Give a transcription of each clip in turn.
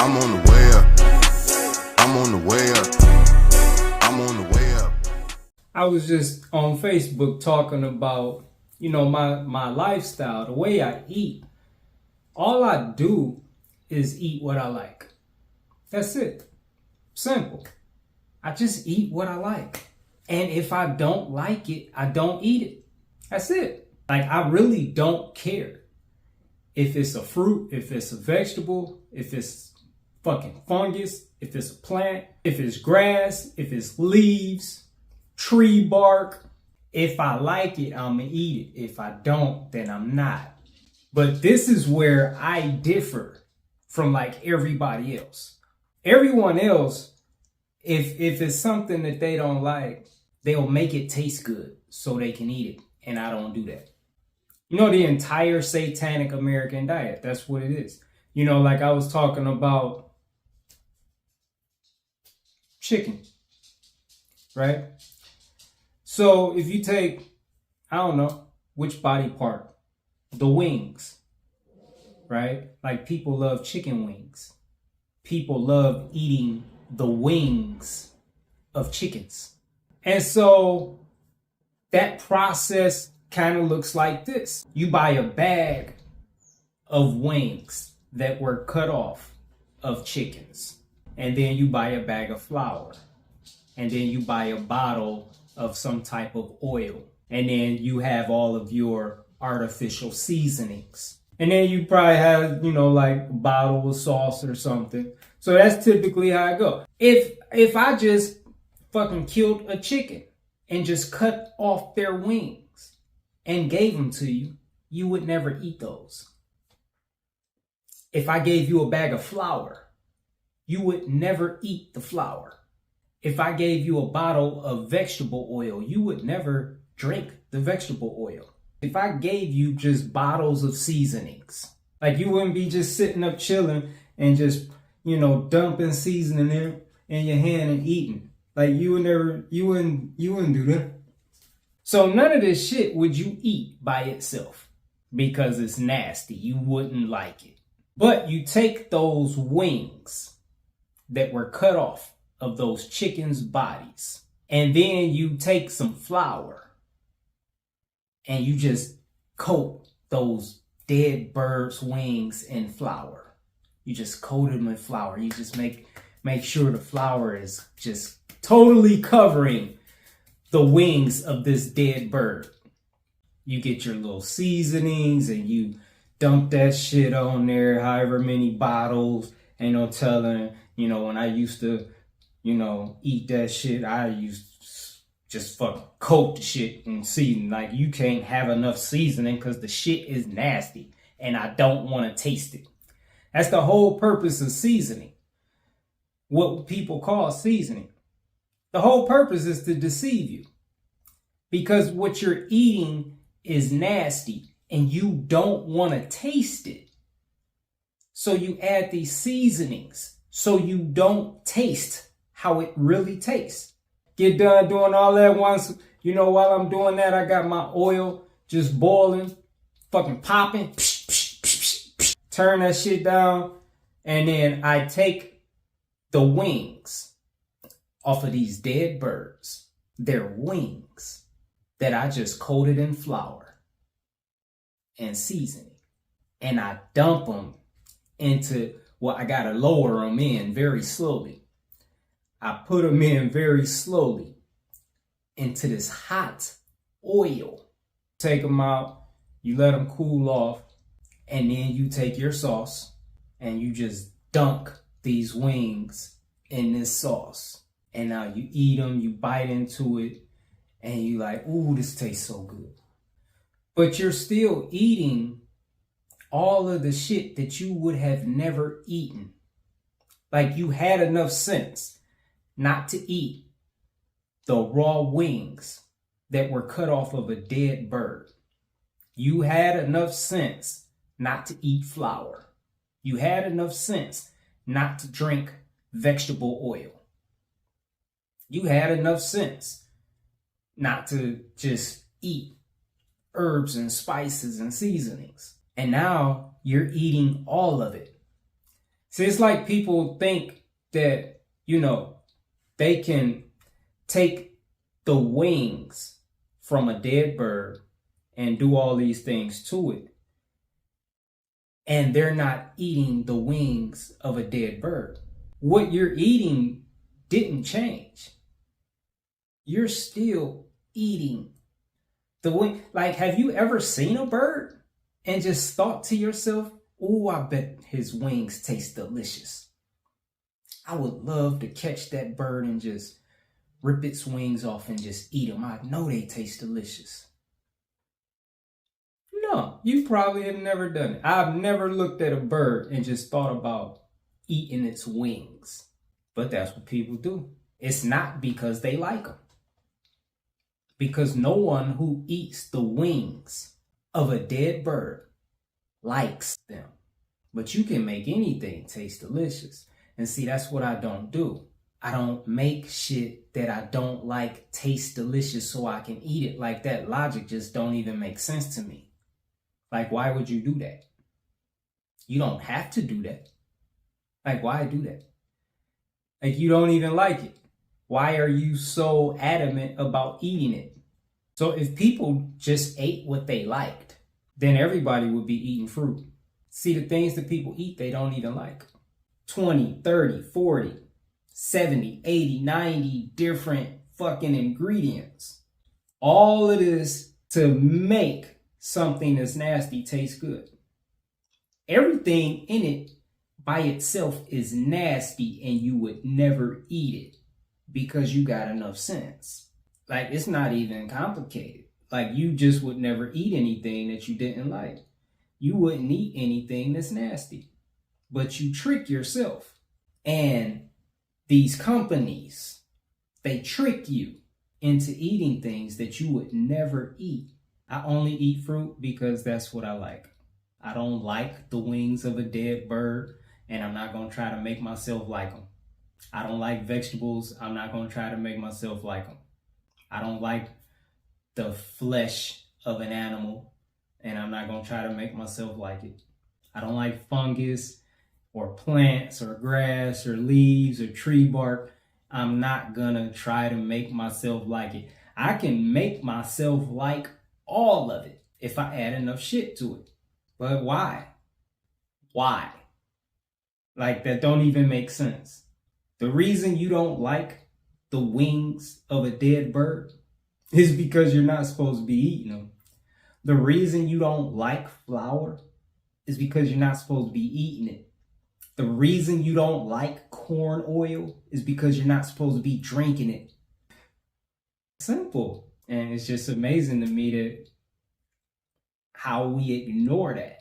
I'm on the way up. I'm on the way up. I'm on the way up. I was just on Facebook talking about, my lifestyle, the way I eat. All I do is eat what I like. That's it. Simple. I just eat what I like. And if I don't like it, I don't eat it. That's it. Like, I really don't care if it's a fruit, if it's a vegetable, if it's fucking fungus, if it's a plant, if it's grass, if it's leaves, tree bark. If I like it, I'm gonna eat it. If I don't, then I'm not. But this is where I differ from like everybody else. Everyone else, if it's something that they don't like, they'll make it taste good so they can eat it. And I don't do that. The entire satanic American diet, that's what it is. Like I was talking about chicken, right? So if you take, I don't know, which body part? The wings, right? Like people love chicken wings. People love eating the wings of chickens. And so that process kind of looks like this. You buy a bag of wings that were cut off of chickens. And then you buy a bag of flour. And then you buy a bottle of some type of oil. And then you have all of your artificial seasonings. And then you probably have, like a bottle of sauce or something. So that's typically how I go. If I just fucking killed a chicken and just cut off their wings and gave them to you, you would never eat those. If I gave you a bag of flour, you would never eat the flour. If I gave you a bottle of vegetable oil, you would never drink the vegetable oil. If I gave you just bottles of seasonings, like you wouldn't be just sitting up chilling and just, dumping seasoning in your hand and eating. Like you wouldn't do that. So none of this shit would you eat by itself because it's nasty. You wouldn't like it. But you take those wings that were cut off of those chickens' bodies, and then you take some flour and you just coat those dead birds' wings in flour. You just coat them in flour. You just make sure the flour is just totally covering the wings of this dead bird. You get your little seasonings and you dump that shit on there, however many bottles. Ain't no telling, when I used to, eat that shit, I used to just fucking coat the shit in seasoning. Like, you can't have enough seasoning because the shit is nasty and I don't want to taste it. That's the whole purpose of seasoning. What people call seasoning. The whole purpose is to deceive you. Because what you're eating is nasty and you don't want to taste it. So you add these seasonings so you don't taste how it really tastes. Get done doing all that once. While I'm doing that, I got my oil just boiling, fucking popping. Turn that shit down. And then I take the wings off of these dead birds. Their wings that I just coated in flour and seasoning. And I dump them into, I gotta lower them in very slowly. I put them in very slowly into this hot oil. Take them out, you let them cool off, and then you take your sauce and you just dunk these wings in this sauce. And now you eat them, you bite into it, and you like, ooh, this tastes so good. But you're still eating all of the shit that you would have never eaten. Like, you had enough sense not to eat the raw wings that were cut off of a dead bird. You had enough sense not to eat flour. You had enough sense not to drink vegetable oil. You had enough sense not to just eat herbs and spices and seasonings. And now you're eating all of it. See, it's like people think that, they can take the wings from a dead bird and do all these things to it. And they're not eating the wings of a dead bird. What you're eating didn't change. You're still eating the wing. Like, have you ever seen a bird and just thought to yourself, oh, I bet his wings taste delicious. I would love to catch that bird and just rip its wings off and just eat them. I know they taste delicious. No, you probably have never done it. I've never looked at a bird and just thought about eating its wings. But that's what people do. It's not because they like them. Because no one who eats the wings of a dead bird likes them. But you can make anything taste delicious. And see, that's what I don't do. I don't make shit that I don't like taste delicious so I can eat it. Like, that logic just don't even make sense to me. Like, why would you do that? You don't have to do that. Like, why do that? Like, you don't even like it. Why are you so adamant about eating it? So if people just ate what they liked, then everybody would be eating fruit. See, the things that people eat, they don't even like. 20, 30, 40, 70, 80, 90 different fucking ingredients. All it is to make something that's nasty taste good. Everything in it by itself is nasty and you would never eat it because you got enough sense. Like, it's not even complicated. Like, you just would never eat anything that you didn't like. You wouldn't eat anything that's nasty. But you trick yourself. And these companies, they trick you into eating things that you would never eat. I only eat fruit because that's what I like. I don't like the wings of a dead bird, and I'm not going to try to make myself like them. I don't like vegetables. I'm not going to try to make myself like them. I don't like the flesh of an animal, and I'm not going to try to make myself like it. I don't like fungus or plants or grass or leaves or tree bark. I'm not going to try to make myself like it. I can make myself like all of it if I add enough shit to it. But why? Why? Like, that don't even make sense. The reason you don't like the wings of a dead bird is because you're not supposed to be eating them. The reason you don't like flour is because you're not supposed to be eating it. The reason you don't like corn oil is because you're not supposed to be drinking it. Simple. And it's just amazing to me that how we ignore that.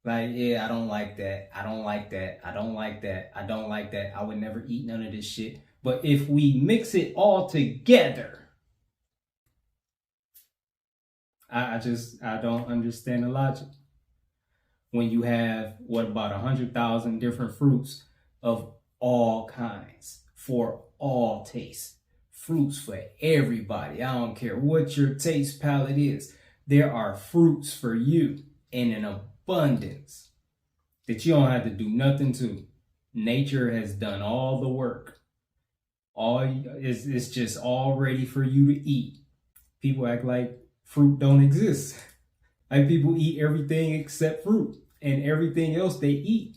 Like, yeah, I don't like that. I don't like that. I don't like that. I don't like that. I would never eat none of this shit. But if we mix it all together, I don't understand the logic. When you have, what, about 100,000 different fruits of all kinds for all tastes. Fruits for everybody. I don't care what your taste palette is. There are fruits for you in an abundance that you don't have to do nothing to. Nature has done all the work. It's just all ready for you to eat. People act like fruit don't exist. Like, people eat everything except fruit, and everything else they eat,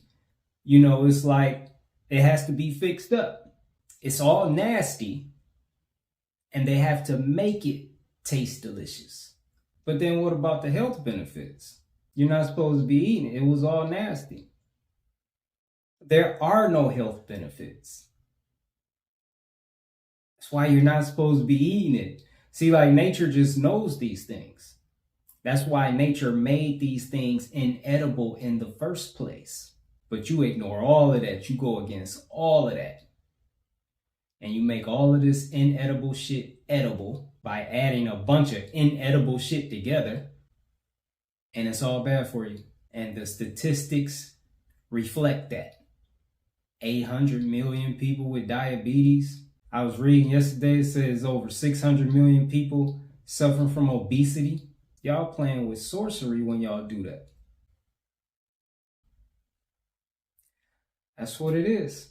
it's like it has to be fixed up. It's all nasty, and they have to make it taste delicious. But then what about the health benefits? You're not supposed to be eating it. It was all nasty. There are no health benefits. That's why you're not supposed to be eating it. See, like, nature just knows these things. That's why nature made these things inedible in the first place. But you ignore all of that. You go against all of that. And you make all of this inedible shit edible by adding a bunch of inedible shit together. And it's all bad for you. And the statistics reflect that. 800 million people with diabetes. I was reading yesterday, it says over 600 million people suffering from obesity. Y'all playing with sorcery when y'all do that. That's what it is.